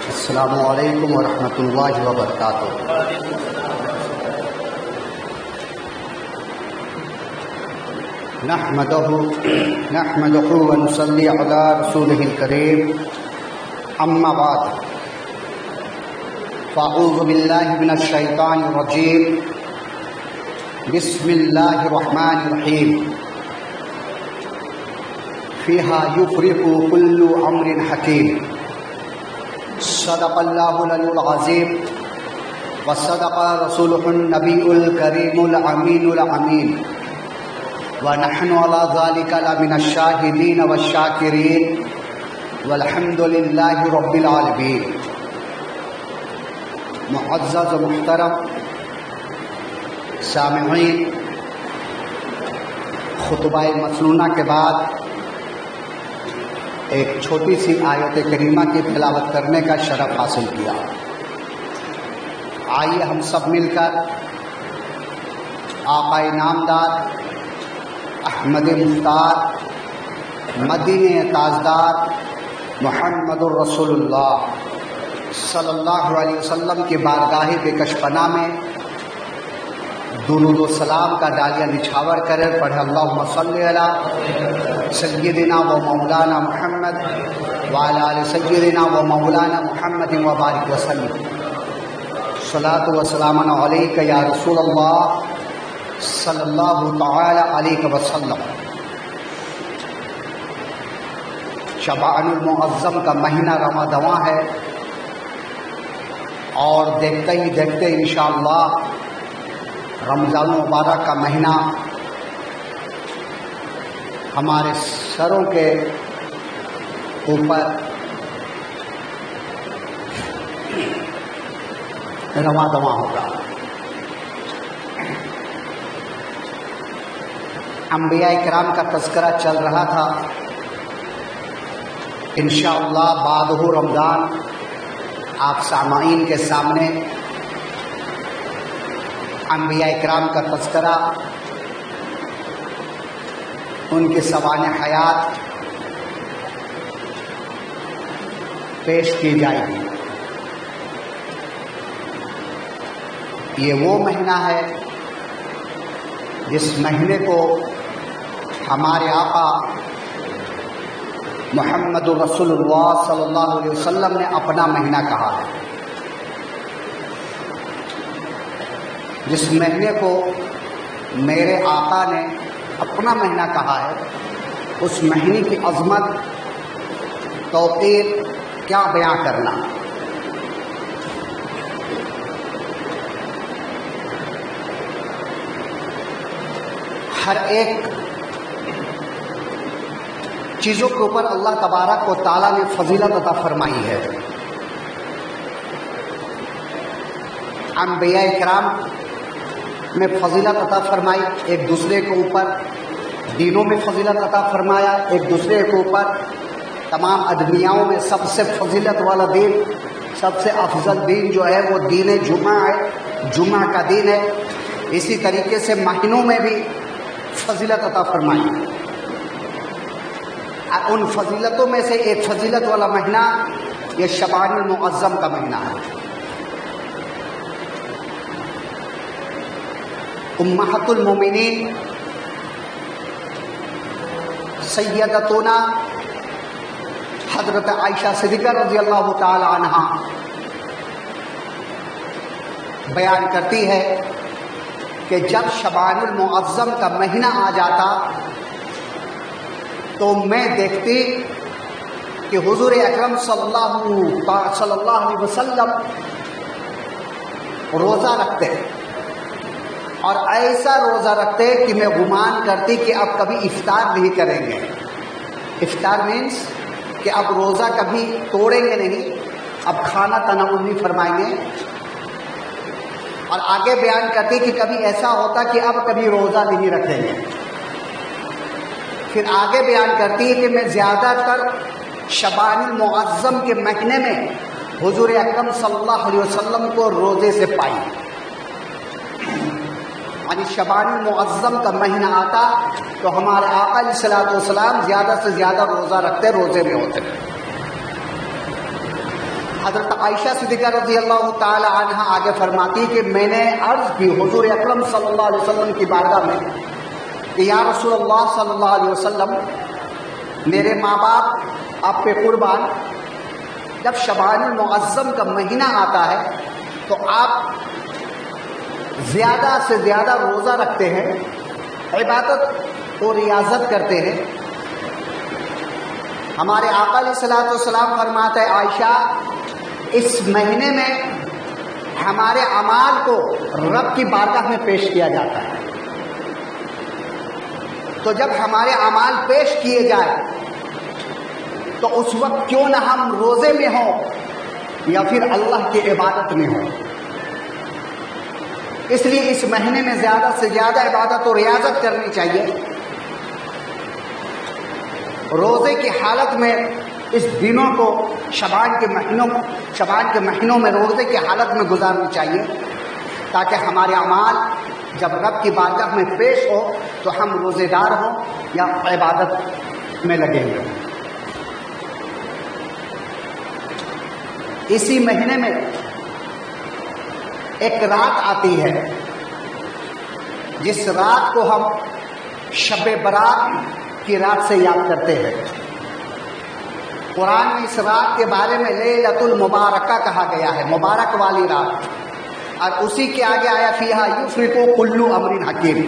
السلام علیکم ورحمۃ اللہ وبرکاتہ۔ نحمدہ ونصلی علی رسولہ الکریم، اما بعد فاعوذ باللہ من الشیطان الرجیم، بسم اللہ الرحمن الرحیم۔ فیہا یفرق کل امر حکیم، صدق اللہ العلی العظیم وصدق رسولہ النبی الکریم الامین الامین، ونحن علی ذلک لمن الشاہدین والشاکرین، والحمد للہ رب العالمین۔ معزز و محترم سامعین، خطبہ مسنونہ کے بعد ایک چھوٹی سی آیت کریمہ کی تلاوت کرنے کا شرف حاصل کیا۔ آئیے ہم سب مل کر آقا نامدار احمد مختار مدینہ تاجدار محمد الرسول اللہ صلی اللہ علیہ وسلم کی بارگاہ بے کش پناہ میں درود و سلام کا ڈالیہ نچھاور کرے پڑھے اللہم صلی علی سیدنا و مولانا محمد وعلی آل سیدنا و مولانا محمد وبارک وسلم۔ صلاۃ و سلام علیک یا رسول اللہ صلی اللہ تعالی علیہ وسلم۔ شعبان المعظم کا مہینہ رمضان ہے، اور دیکھتے ہی دیکھتے انشاءاللہ رمضان مبارک کا مہینہ ہمارے سروں کے اوپر رواں دواں ہوگا۔ انبیاء کرام کا تذکرہ چل رہا تھا، انشاءاللہ بعد رمضان آپ سامعین کے سامنے انبیاء کرام کا تذکرہ، ان کی سوانح حیات پیش کی جائے گی۔ یہ وہ مہینہ ہے جس مہینے کو ہمارے آقا محمد رسول اللہ صلی اللہ علیہ وسلم نے اپنا مہینہ کہا ہے۔ جس مہینے کو میرے آقا نے اپنا مہینہ کہا ہے، اس مہینے کی عظمت توقیر کیا بیان کرنا۔ ہر ایک چیزوں کے اوپر اللہ تبارک و تعالیٰ نے فضیلت عطا فرمائی ہے۔ انبیاء کرام میں فضیلت عطا فرمائی، ایک دوسرے کے اوپر دینوں میں فضیلت عطا فرمایا، ایک دوسرے کے اوپر تمام ادمیاؤں میں سب سے فضیلت والا دین، سب سے افضل دین جو ہے وہ دین جمعہ ہے، جمعہ کا دین ہے۔ اسی طریقے سے مہینوں میں بھی فضیلت عطا فرمائی، ان فضیلتوں میں سے ایک فضیلت والا مہینہ یہ شعبان المعظم کا مہینہ ہے۔ امہات المومنین سیدتنا حضرت عائشہ صدیقہ رضی اللہ تعالی عنہا بیان کرتی ہے کہ جب شعبان المعظم کا مہینہ آ جاتا تو میں دیکھتی کہ حضور اکرم صلی اللہ علیہ وسلم روزہ رکھتے، اور ایسا روزہ رکھتے کہ میں گمان کرتی کہ اب کبھی افطار نہیں کریں گے۔ افطار مینس کہ اب روزہ کبھی توڑیں گے نہیں، اب کھانا تناول نہیں فرمائیں گے۔ اور آگے بیان کرتی کہ کبھی ایسا ہوتا کہ اب کبھی روزہ نہیں رکھیں گے۔ پھر آگے بیان کرتی ہے کہ میں زیادہ تر شعبان المعظم کے مہینے میں حضور اکرم صلی اللہ علیہ وسلم کو روزے سے پائی۔ یعنی شعبان المعظم کا مہینہ آتا تو ہمارے آقا علیہ الصلوۃ والسلام زیادہ سے زیادہ روزہ رکھتے، روزے میں ہوتے۔ حضرت عائشہ صدیقہ رضی اللہ تعالی عنہا آگے فرماتی کہ میں نے عرض کی حضور اکرم صلی اللہ علیہ وسلم کی بارگاہ میں کہ یا رسول اللہ صلی اللہ علیہ وسلم، میرے ماں باپ آپ پہ قربان، جب شعبان المعظم کا مہینہ آتا ہے تو آپ زیادہ سے زیادہ روزہ رکھتے ہیں، عبادت اور ریاضت کرتے ہیں۔ ہمارے آقا علیہ الصلوۃ والسلام فرماتے ہیں عائشہ، اس مہینے میں ہمارے اعمال کو رب کی بارگاہ میں پیش کیا جاتا ہے، تو جب ہمارے اعمال پیش کیے جائے تو اس وقت کیوں نہ ہم روزے میں ہوں یا پھر اللہ کی عبادت میں ہوں۔ اس لیے اس مہینے میں زیادہ سے زیادہ عبادت اور ریاضت کرنی چاہیے۔ روزے کی حالت میں اس دنوں کو شعبان کے مہینوں میں روزے کی حالت میں گزارنی چاہیے، تاکہ ہمارے اعمال جب رب کی بارگاہ میں پیش ہو تو ہم روزے دار ہوں یا عبادت میں لگے ہوئے ہوں۔ اسی مہینے میں ایک رات آتی ہے جس رات کو ہم شب برات کی رات سے یاد کرتے ہیں۔ قرآن میں اس رات کے بارے میں لیلۃ المبارکہ کہا گیا ہے، مبارک والی رات، اور اسی کے آگے آیا فیہا یفرق کل امر حکیم،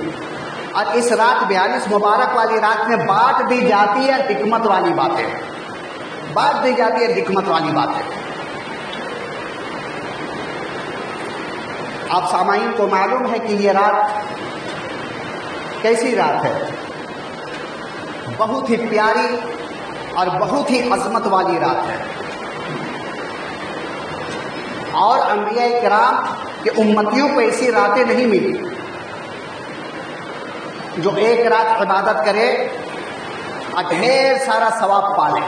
اور اس رات بیان اس مبارک والی رات میں بات دی جاتی ہے حکمت والی باتیں، بات دی جاتی ہے حکمت والی باتیں۔ آپ سامعین کو معلوم ہے کہ یہ رات کیسی رات ہے؟ بہت ہی پیاری اور بہت ہی عظمت والی رات ہے، اور انبیاء کرام کے امتیوں کو ایسی راتیں نہیں ملی جو ایک رات عبادت کرے اور ڈھیر سارا ثواب پالے۔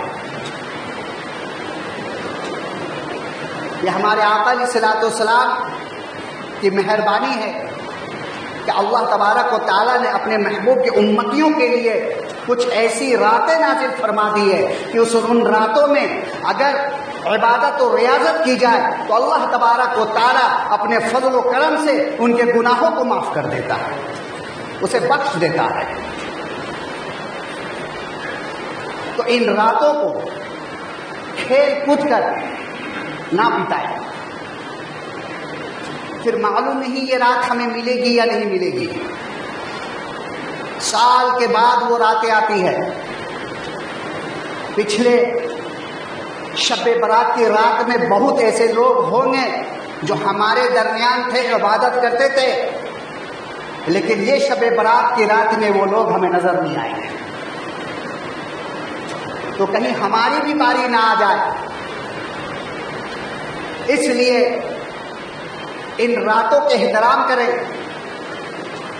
یہ ہمارے آقا علیہ الصلوۃ والسلام کی مہربانی ہے کہ اللہ تبارک و تعالیٰ نے اپنے محبوب کے امتیوں کے لیے کچھ ایسی راتیں نازل فرما دی ہے کہ ان راتوں میں اگر عبادت و ریاضت کی جائے تو اللہ تبارک و تعالیٰ اپنے فضل و کرم سے ان کے گناہوں کو معاف کر دیتا ہے، اسے بخش دیتا ہے۔ تو ان راتوں کو کھیل کود کر نہ بتائے، پھر معلوم نہیں یہ رات ہمیں ملے گی یا نہیں ملے گی۔ سال کے بعد وہ راتیں آتی ہے۔ پچھلے شب برات کی رات میں بہت ایسے لوگ ہوں گے جو ہمارے درمیان تھے، عبادت کرتے تھے، لیکن یہ شب برات کی رات میں وہ لوگ ہمیں نظر نہیں آئیں گے، تو کہیں ہماری بھی باری نہ آ جائے۔ اس لیے ان راتوں کے احترام کریں،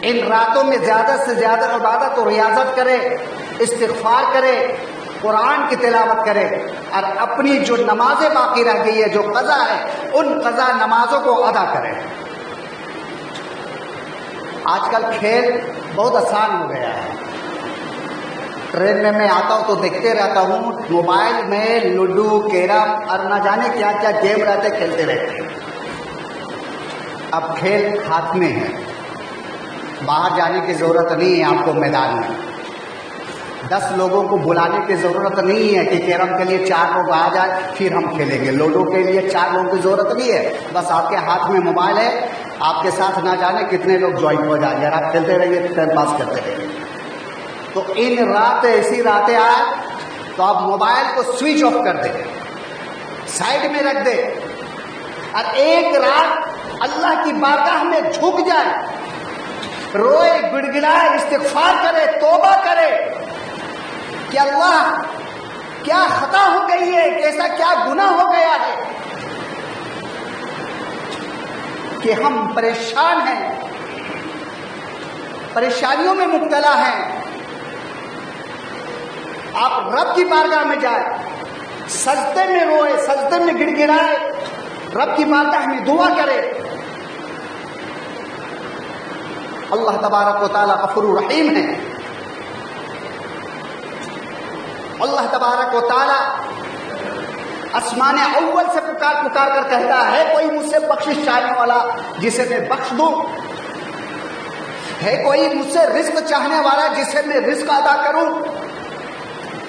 ان راتوں میں زیادہ سے زیادہ عبادت اور ریاضت کرے، استغفار کرے، قرآن کی تلاوت کرے، اور اپنی جو نمازیں باقی رہ گئی ہے، جو قضا ہے، ان قضا نمازوں کو ادا کرے۔ آج کل کھیل بہت آسان ہو گیا ہے۔ ٹرین میں آتا ہوں تو دیکھتے رہتا ہوں، موبائل میں لوڈو، کیرم اور نہ جانے کیا کیا گیم رہتے، کھیلتے رہتے ہیں۔ اب کھیل ہاتھ میں ہے، باہر جانے کی ضرورت نہیں ہے آپ کو میدان میں، 10 لوگوں کو بلانے کی ضرورت نہیں ہے کہ کیرم کے لیے 4 لوگ آ جائیں پھر ہم کھیلیں گے، لوڈو کے لیے 4 لوگوں کی ضرورت نہیں ہے، بس آپ کے ہاتھ میں موبائل ہے، آپ کے ساتھ نہ جانے کتنے لوگ جوائن ہو جائیں گے اور آپ کھیلتے رہیے، ٹائم پاس کرتے رہیے۔ تو ان رات ایسی راتیں آئیں تو آپ موبائل کو سوئچ آف کر دیں، سائڈ میں رکھ دیں، اور ایک رات اللہ کی بارگاہ میں جھک جائے، روئے، گڑ گڑائے، استغفار کرے، توبہ کرے کہ اللہ کیا خطا ہو گئی ہے، کیسا کیا گناہ ہو گیا ہے کہ ہم پریشان ہیں، پریشانیوں میں مبتلا ہیں۔ آپ رب کی بارگاہ میں جائیں، سجدے میں روئے، سجدے میں گڑ گڑائے، رب کی بارگاہ میں دعا کرے۔ اللہ تبارک و تعالیٰ غفور رحیم ہے. اللہ تبارک و تعالیٰ آسمان اول سے پکار پکار کر کہتا ہے کوئی مجھ سے بخشش چاہنے والا جسے میں بخش دوں؟ ہے کوئی مجھ سے رزق چاہنے والا جسے میں رزق ادا کروں؟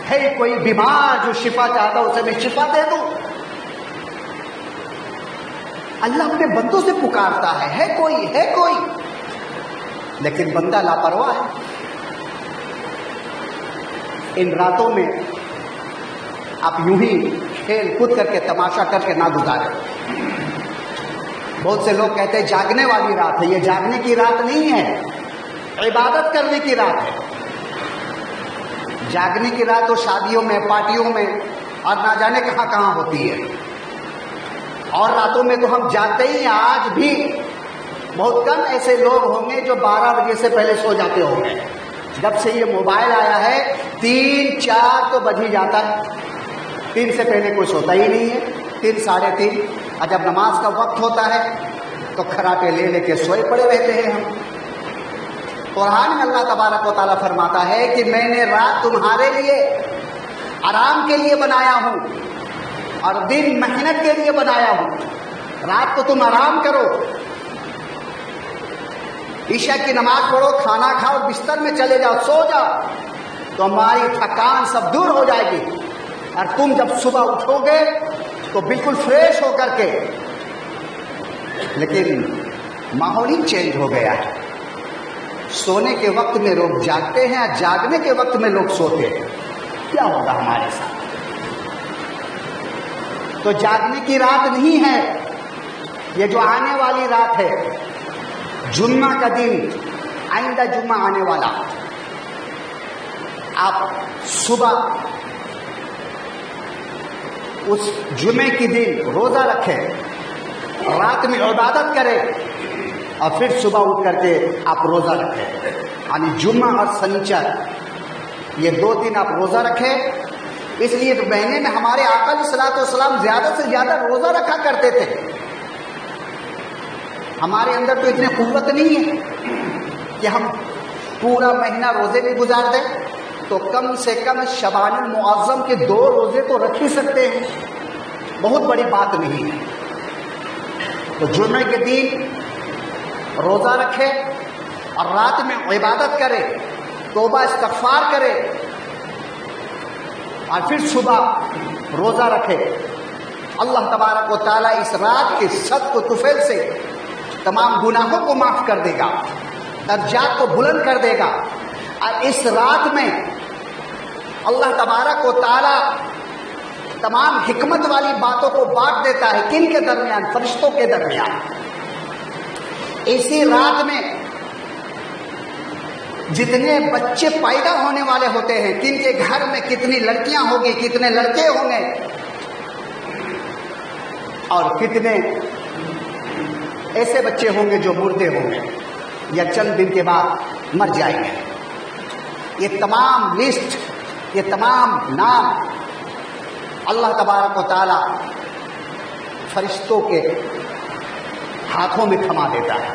ہے کوئی بیمار جو شفا چاہتا اسے میں شفا دے دوں؟ اللہ اپنے بندوں سے پکارتا ہے کوئی، لیکن بندہ لاپرواہ ہے. ان راتوں میں آپ یوں ہی کھیل کود کر کے تماشا کر کے نہ گزارے. بہت سے لوگ کہتے ہیں جاگنے والی رات ہے. یہ جاگنے کی رات نہیں ہے، عبادت کرنے کی رات ہے. جاگنے کی رات تو شادیوں میں، پارٹیوں میں اور نہ جانے کہاں کہاں ہوتی ہے. اور راتوں میں تو ہم جاگتے ہی ہیں. آج بھی بہت کم ایسے لوگ ہوں گے جو 12 بجے سے پہلے سو جاتے ہوں گے. جب سے یہ موبائل آیا ہے 3-4 تو بج ہی جاتا ہے. 3 سے پہلے کوئی سوتا ہی نہیں ہے. 3 ساڑھے 3 اور جب نماز کا وقت ہوتا ہے تو کھراٹے لے کے سوئے پڑے رہتے ہیں ہم. قرآن میں اللہ تبارک و تعالیٰ فرماتا ہے کہ میں نے رات تمہارے لیے آرام کے لیے بنایا ہوں اور دن محنت کے لیے بنایا ہوں. رات کو تم آرام کرو، عشاء کی نماز پڑھو، کھانا کھاؤ، بستر میں چلے جاؤ، سو جاؤ تو ہماری تھکان سب دور ہو جائے گی. اور تم جب صبح اٹھو گے تو بالکل فریش ہو کر کے. لیکن ماحول ہی چینج ہو گیا ہے. سونے کے وقت میں لوگ جاگتے ہیں اور جاگنے کے وقت میں لوگ سوتے ہیں. کیا ہوگا ہمارے ساتھ؟ تو جاگنے کی رات نہیں ہے یہ جو آنے والی رات ہے، جمعہ کا دن، آئندہ جمعہ آنے والا. آپ صبح اس جمعے کی دن روزہ رکھیں، رات میں عبادت کریں اور پھر صبح اٹھ کر کے آپ روزہ رکھیں. یعنی جمعہ اور سنیچر یہ 2 دن آپ روزہ رکھیں. اس لیے تو مہینے میں ہمارے آقا علیہ الصلوۃ والسلام زیادہ سے زیادہ روزہ رکھا کرتے تھے. ہمارے اندر تو اتنی قوت نہیں ہے کہ ہم پورا مہینہ روزے میں گزار دیں. تو کم سے کم شعبان المعظم کے 2 روزے تو رکھ ہی سکتے ہیں. بہت بڑی بات نہیں ہے. تو جمعے کے دن روزہ رکھے اور رات میں عبادت کرے، توبہ استغفار کرے اور پھر صبح روزہ رکھے. اللہ تبارک و تعالیٰ اس رات کے صدق و طفیل سے تمام گناہوں کو معاف کر دے گا، درجات کو بلند کر دے گا. اور اس رات میں اللہ تبارک و تعالیٰ تمام حکمت والی باتوں کو بانٹ دیتا ہے. کن کے درمیان؟ فرشتوں کے درمیان. اسی رات میں جتنے بچے پیدا ہونے والے ہوتے ہیں، کن کے گھر میں کتنی لڑکیاں ہوں گی، کتنے لڑکے ہوں گے اور کتنے ایسے بچے ہوں گے جو مردے ہوں گے یا چند دن کے بعد مر جائیں گے. یہ تمام لسٹ، یہ تمام نام اللہ تبارک و تعالی فرشتوں کے ہاتھوں میں تھما دیتا ہے.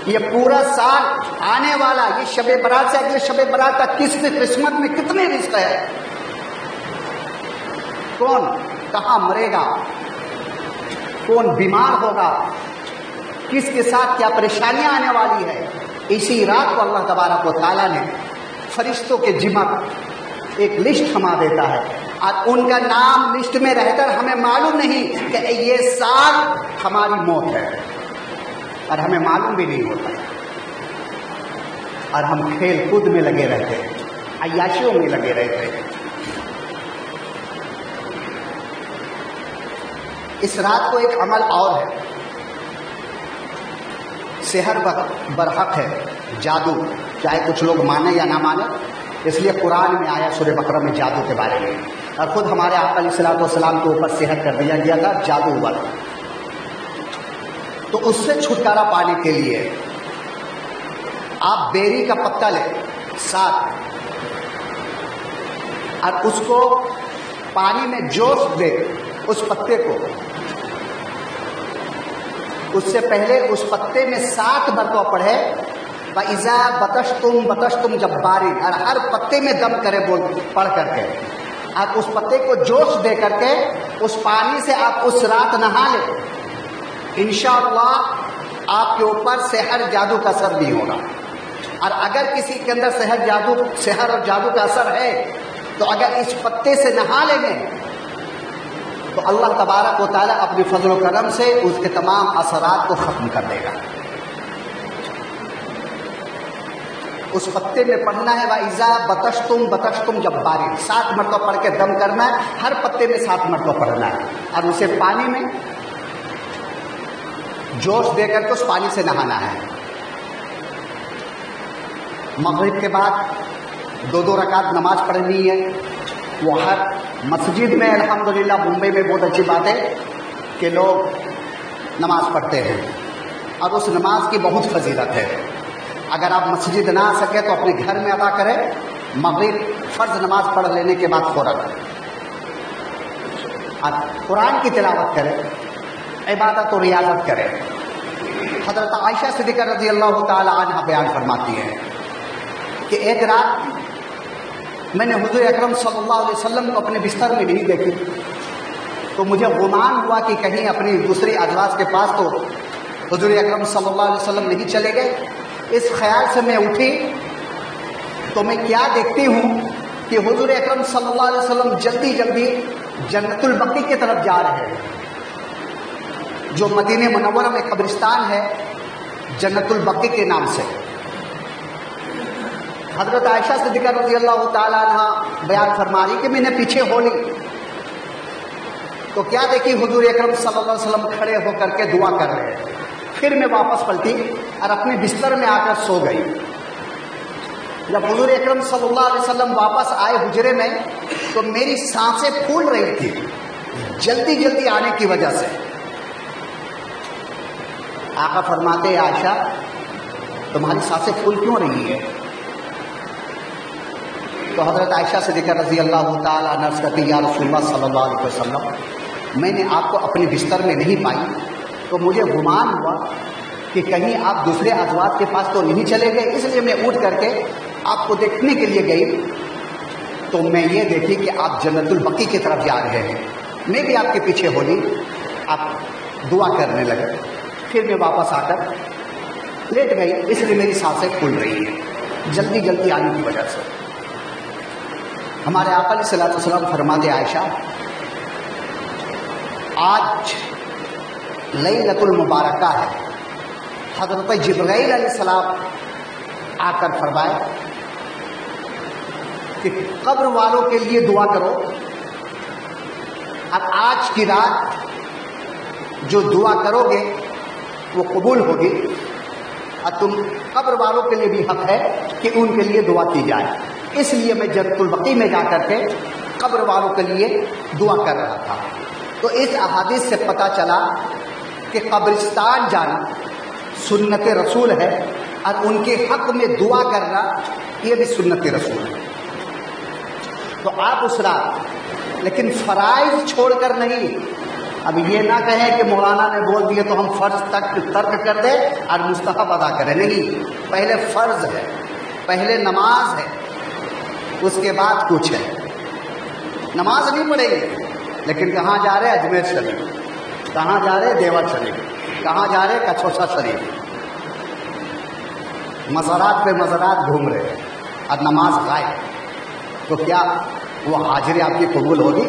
یہ پورا سال آنے والا، یہ شب برات سے اگلے شب برات تک کس قسمت میں کتنے رزق ہے، کون کہاں مرے گا، کون بیمار ہوگا، کس کے ساتھ کیا پریشانیاں آنے والی ہے. اسی رات کو اللہ تبارک و تعالیٰ نے فرشتوں کے ذمہ ایک لسٹ تھما دیتا ہے اور ان کا نام لسٹ میں رہ کر ہمیں معلوم نہیں کہ یہ سال ہماری موت ہے اور ہمیں معلوم بھی نہیں ہوتا ہے. اور ہم کھیل کود میں لگے رہتے ہیں، عیاشیوں میں لگے رہتے ہیں. اس رات کو ایک عمل اور ہے، سحر برحق ہے، جادو، چاہے کچھ لوگ مانے یا نہ مانے. اس لیے قرآن میں آیا سورہ بقرہ میں جادو کے بارے میں، اور خود ہمارے آقا علیہ الصلوۃ والسلام کے اوپر سحر کر دیا گیا تھا، جادو ہوا. تو اس سے چھٹکارا پانے کے لیے آپ بیری کا پتا لیں ساتھ اور اس کو پانی میں جوش دے، اس پتے کو اس سے پہلے اس پتے میں 7 مرتبہ پڑھے وَإِذَا بَطَشْتُمْ جَبَّارِينَ، اور ہر پتے میں دم کرے پڑھ کر کے، آپ اس پتے کو جوش دے کر کے اس پانی سے آپ اس رات نہا لیں، انشاءاللہ آپ کے اوپر سحر جادو کا اثر نہیں ہوگا۔ اور اگر کسی کے اندر سحر اور جادو کا اثر ہے تو اگر اس پتے سے نہا لیں گے تو اللہ تبارک و تعالیٰ اپنی فضل و کرم سے اس کے تمام اثرات کو ختم کر دے گا۔ اس پتے میں پڑھنا ہے وَإِذَا بَطَشْتُمْ جَبَّارِينَ، 7 مرتبہ پڑھ کے دم کرنا ہے، ہر پتے میں 7 مرتبہ پڑھنا ہے، اور اسے پانی میں جوش دے کر کے اس پانی سے نہانا ہے۔ مغرب کے بعد 2 رکعت نماز پڑھنی ہے۔ وہ ہر مسجد میں الحمدللہ ممبئی میں بہت اچھی بات ہے کہ لوگ نماز پڑھتے ہیں، اور اس نماز کی بہت فضیلت ہے۔ اگر آپ مسجد نہ آ سکے تو اپنے گھر میں ادا کریں، مغرب فرض نماز پڑھ لینے کے بعد فوراً آپ قرآن کی تلاوت کریں، عبادت و ریاضت کریں۔ حضرت عائشہ صدیقہ رضی اللہ تعالی عنہ بیان فرماتی ہے کہ ایک رات میں نے حضور اکرم صلی اللہ علیہ وسلم کو اپنے بستر میں نہیں دیکھی، تو مجھے گمان ہوا کہ کہیں اپنی دوسری ازواج کے پاس تو حضور اکرم صلی اللہ علیہ وسلم نہیں چلے گئے۔ اس خیال سے میں اٹھی تو میں کیا دیکھتی ہوں کہ حضور اکرم صلی اللہ علیہ وسلم جلدی جلدی جنت البقیع کی طرف جا رہے ہیں، جو مدینہ منورہ میں قبرستان ہے جنت البقیع کے نام سے۔ حضرت عائشہ صدیقہ رضی اللہ تعالیٰ عنہ بیان فرما رہی کہ میں نے پیچھے ہو لی تو کیا دیکھی حضور اکرم صلی اللہ علیہ وسلم کھڑے ہو کر کے دعا کر رہے ہیں۔ پھر میں واپس پلٹی اور اپنے بستر میں آ کر سو گئی۔ جب حضور اکرم صلی اللہ علیہ وسلم واپس آئے حجرے میں تو میری سانسیں پھول رہی تھی جلدی جلدی آنے کی وجہ سے۔ آقا فرماتے عائشہ تمہاری سانسیں پھول کیوں رہی ہے؟ تو حضرت عائشہ صدیقہ رضی اللہ تعالیٰ عنہ کہتی یا رسول اللہ صلی اللہ علیہ وسلم، میں نے آپ کو اپنے بستر میں نہیں پائی تو مجھے گمان ہوا کہ کہیں آپ دوسرے ازواج کے پاس تو نہیں چلے گئے، اس لیے میں اٹھ کر کے آپ کو دیکھنے کے لیے گئی تو میں یہ دیکھی کہ آپ جنت البقیع کی طرف جا رہے ہیں۔ میں بھی آپ کے پیچھے ہو لی، آپ دعا کرنے لگے، پھر میں واپس آ کر لیٹ گئی، اس لیے میری سانسیں پھول رہی ہیں جلدی جلدی آنے کی وجہ سے۔ ہمارے آقا علیہ الصلوۃ والسلام فرماتے عائشہ آج لیلۃ المبارکہ ہے، حضرت جبرائیل علیہ السلام آ کر فرمائے کہ قبر والوں کے لیے دعا کرو، اب آج کی رات جو دعا کرو گے وہ قبول ہوگی، اور تم قبر والوں کے لیے بھی حق ہے کہ ان کے لیے دعا کی جائے۔ اس لیے میں جنت البقیع میں جا کر کے قبر والوں کے لیے دعا کر رہا تھا۔ تو اس احادیث سے پتہ چلا کہ قبرستان جانا سنت رسول ہے، اور ان کے حق میں دعا کرنا یہ بھی سنت رسول ہے۔ تو آپ اس رات لیکن فرائض چھوڑ کر نہیں، اب یہ نہ کہیں کہ مولانا نے بول دیے تو ہم فرض تک ترک کر دیں اور مستحب ادا کریں، نہیں، پہلے فرض ہے، پہلے نماز ہے، اس کے بعد کچھ ہے۔ نماز نہیں پڑھیں گے لیکن کہاں جا رہے اجمیر شریف، کہاں جا رہے دیوا شریف، کہاں جا رہے کچھوسا شریف، مزارات پہ مزارات گھوم رہے اور نماز غائب، تو کیا وہ حاضری آپ کی قبول ہوگی؟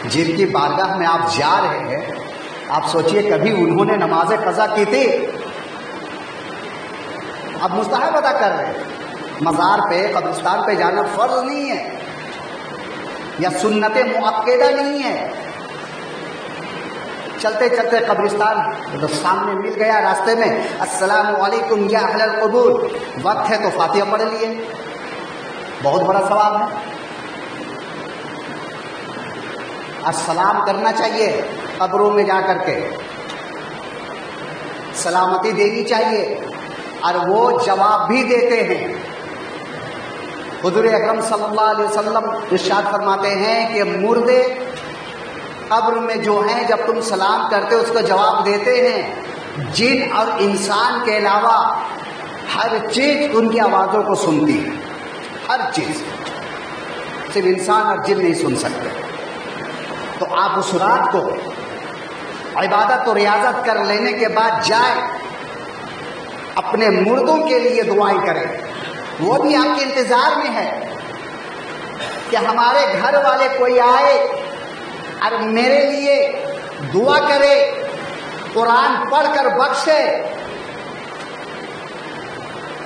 جن کی بارگاہ میں آپ جا رہے ہیں، آپ سوچئے کبھی انہوں نے نماز قضا کی تھی؟ اب مستحب ادا کر رہے ہیں۔ مزار پہ قبرستان پہ جانا فرض نہیں ہے یا سنت مؤکدہ نہیں ہے۔ چلتے چلتے قبرستان تو سامنے مل گیا راستے میں، السلام علیکم یا اہل القبور، وقت ہے تو فاتحہ پڑھ لیے، بہت بڑا ثواب ہے۔ السلام کرنا چاہیے قبروں میں جا کر کے، سلامتی دینی چاہیے، اور وہ جواب بھی دیتے ہیں۔ حضور اکرم صلی اللہ علیہ وسلم ارشاد فرماتے ہیں کہ مردے قبر میں جو ہیں جب تم سلام کرتے اس کا جواب دیتے ہیں، جن اور انسان کے علاوہ ہر چیز ان کی آوازوں کو سنتی ہے، ہر چیز، صرف انسان اور جن نہیں سن سکتے۔ تو آپ اس رات کو عبادت و ریاضت کر لینے کے بعد جائیں، اپنے مردوں کے لیے دعائیں کریں، وہ بھی آپ کے انتظار میں ہے کہ ہمارے گھر والے کوئی آئے اور میرے لیے دعا کرے، قرآن پڑھ کر بخشے۔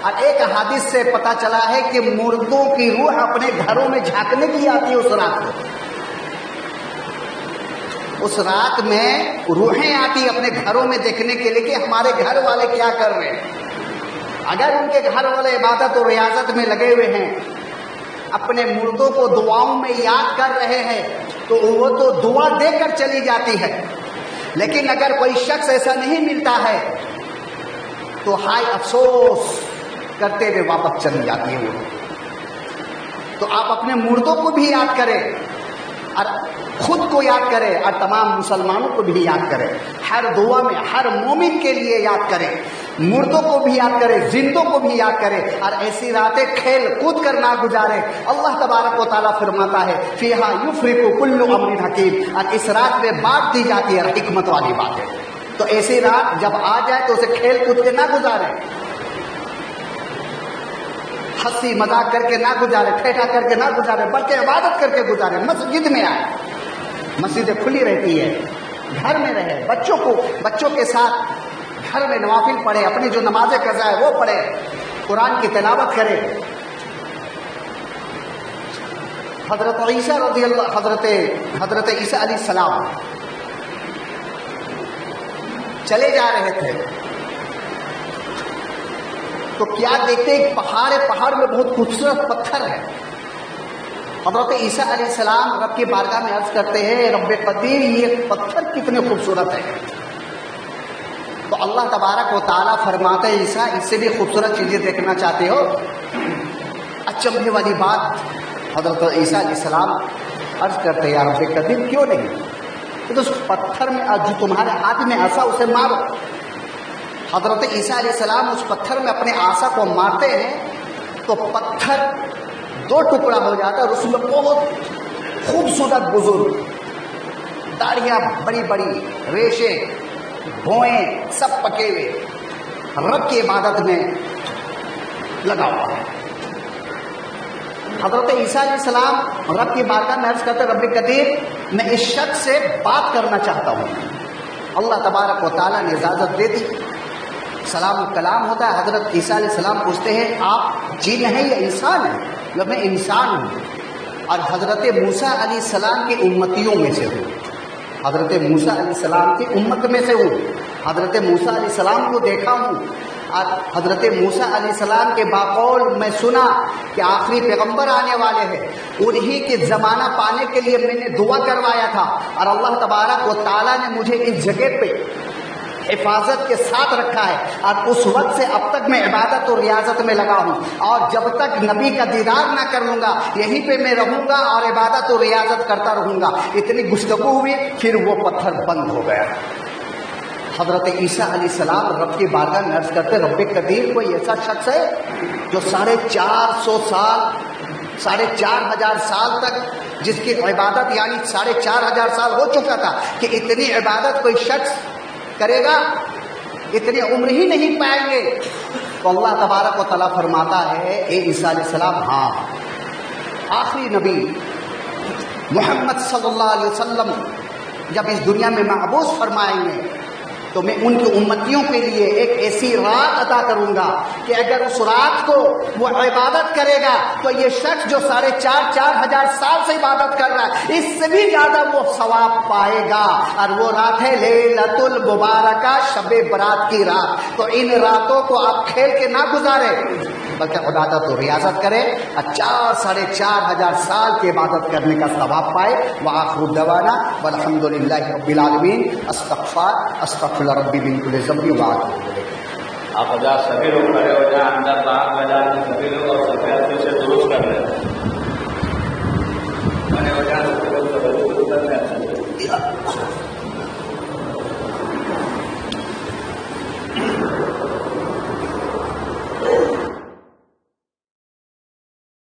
اور ایک حدیث سے پتہ چلا ہے کہ مردوں کی روح اپنے گھروں میں جھانکنے کے لیے آتی ہے اس رات کو۔ اس رات میں روحیں آتی اپنے گھروں میں دیکھنے کے لیے کہ ہمارے گھر والے کیا کر رہے ہیں۔ اگر ان کے گھر والے عبادت و ریاضت میں لگے ہوئے ہیں، اپنے مردوں کو دعاؤں میں یاد کر رہے ہیں، تو وہ تو دعا دے کر چلی جاتی ہے۔ لیکن اگر کوئی شخص ایسا نہیں ملتا ہے تو ہائے افسوس کرتے ہوئے واپس چلی جاتی ہے وہ۔ تو آپ اپنے مردوں کو بھی یاد کریں اور خود کو یاد کریں اور تمام مسلمانوں کو بھی یاد کریں، ہر دعا میں ہر مومن کے لیے یاد کریں، مردوں کو بھی یاد کریں، زندوں کو بھی یاد کریں، اور ایسی راتیں کھیل کود کر نہ گزاریں۔ اللہ تبارک و تعالیٰ فرماتا ہے فیہا یفرق کل امر حکیم، اور اس رات میں بانٹ دی جاتی ہے حکمت والی باتیں۔ تو ایسی رات جب آ جائے تو اسے کھیل کود کے نہ گزاریں، ہنسی مذاق کر کے نہ گزارے، ٹھیٹھا کر کے نہ گزارے، بلکہ عبادت کر کے گزارے۔ مسجد میں آئے، مسجدیں کھلی رہتی ہے، گھر میں رہے، بچوں کے ساتھ گھر میں نوافل پڑھے، اپنی جو نمازیں قضا ہے وہ پڑھے، قرآن کی تلاوت کرے۔ حضرت عیسیٰ رضی اللہ حضرت عیسیٰ علیہ السلام چلے جا رہے تھے تو کیا دیکھتے ایک پہاڑ ہے، پہاڑ میں بہت خوبصورت پتھر ہے۔ حضرت عیسیٰ علیہ السلام رب کی بارگاہ میں عرض کرتے ہیں رب قدیر یہ پتھر کتنے خوبصورت ہے۔ تو اللہ تبارک و تعالیٰ فرماتے ہیں عیسیٰ اس سے بھی خوبصورت چیزیں دیکھنا چاہتے ہو؟ اچنبھے والی بات حضرت عیسیٰ علیہ السلام عرض کرتے ہیں یا رب قدیر کیوں نہیں؟ تو اس پتھر میں جو تمہارے ہاتھ میں عصا اسے مارو۔ حضرت عیسیٰ علیہ السلام اس پتھر میں اپنے عصا کو مارتے ہیں تو پتھر دو ٹکڑا ہو جاتا ہے، اور اس میں بہت خوبصورت بزرگ داڑھیاں بڑی بڑی، ریشے، بھوئیں سب پکے ہوئے، رب کی عبادت میں لگا ہوا ہے۔ حضرت عیسیٰ علیہ السلام رب کی بارگاہ میں عرض کرتے رب قدیر میں اس شخص سے بات کرنا چاہتا ہوں۔ اللہ تبارک و تعالیٰ نے اجازت دے دی، سلام و کلام ہوتا ہے۔ حضرت عیسیٰ علیہ السلام پوچھتے ہیں آپ جن ہیں یا انسان ہیں؟ میں انسان ہوں اور حضرت موسیٰ علیہ السلام کے امتیوں میں سے ہوں، حضرت موسیٰ علیہ السلام کی امت میں سے ہوں، حضرت موسیٰ علیہ السلام کو دیکھا ہوں، اور حضرت موسیٰ علیہ السلام کے باقول میں سنا کہ آخری پیغمبر آنے والے ہیں، انہی کے زمانہ پانے کے لیے میں نے دعا کروایا تھا، اور اللہ تبارک و تعالیٰ نے مجھے اس جگہ پہ حفاظت کے ساتھ رکھا ہے، اور اس وقت سے اب تک میں عبادت اور ریاضت میں لگا ہوں، اور جب تک نبی کا دیدار نہ کر لوں گا یہیں پہ میں رہوں گا اور عبادت اور ریاضت کرتا رہوں گا۔ اتنی گفتگو ہوئی، پھر وہ پتھر بند ہو گیا۔ حضرت عیسیٰ علیہ السلام رب کی بارگاہ میں عرض کرتے رب قدیر کوئی ایسا شخص ہے جو 450 سال 4,500 سال تک جس کی عبادت یعنی 4,500 سال ہو چکا تھا کہ اتنی عبادت کوئی شخص کرے گا؟ اتنی عمر ہی نہیں پائیں گے۔ تو اللہ تبارک و تعالیٰ فرماتا ہے اے عیسیٰ علیہ السلام ہاں، آخری نبی محمد صلی اللہ علیہ وسلم جب اس دنیا میں مبعوث فرمائیں گے تو میں ان کی امتیوں کے لیے ایک ایسی رات عطا کروں گا کہ اگر اس رات کو وہ عبادت کرے گا تو یہ شخص جو 4,500 سال سے عبادت کر رہا ہے اس سے بھی زیادہ وہ ثواب پائے گا، اور وہ رات ہے لیلۃ المبارکہ، شب برات کی رات۔ تو ان راتوں کو آپ کھیل کے نہ گزارے بلکہ عبادت و ریاضت کرے اور 4,500 سال کی عبادت کرنے کا ثواب پائے۔ وآخر دعوانا والحمد للہ رب العالمین۔ استغفر ربی من کل ذنب واتوب الیہ۔ آپ حضرات سبھی لوگ کھڑے ہو جائیں، اندر باہر میدان میں سبھی لوگ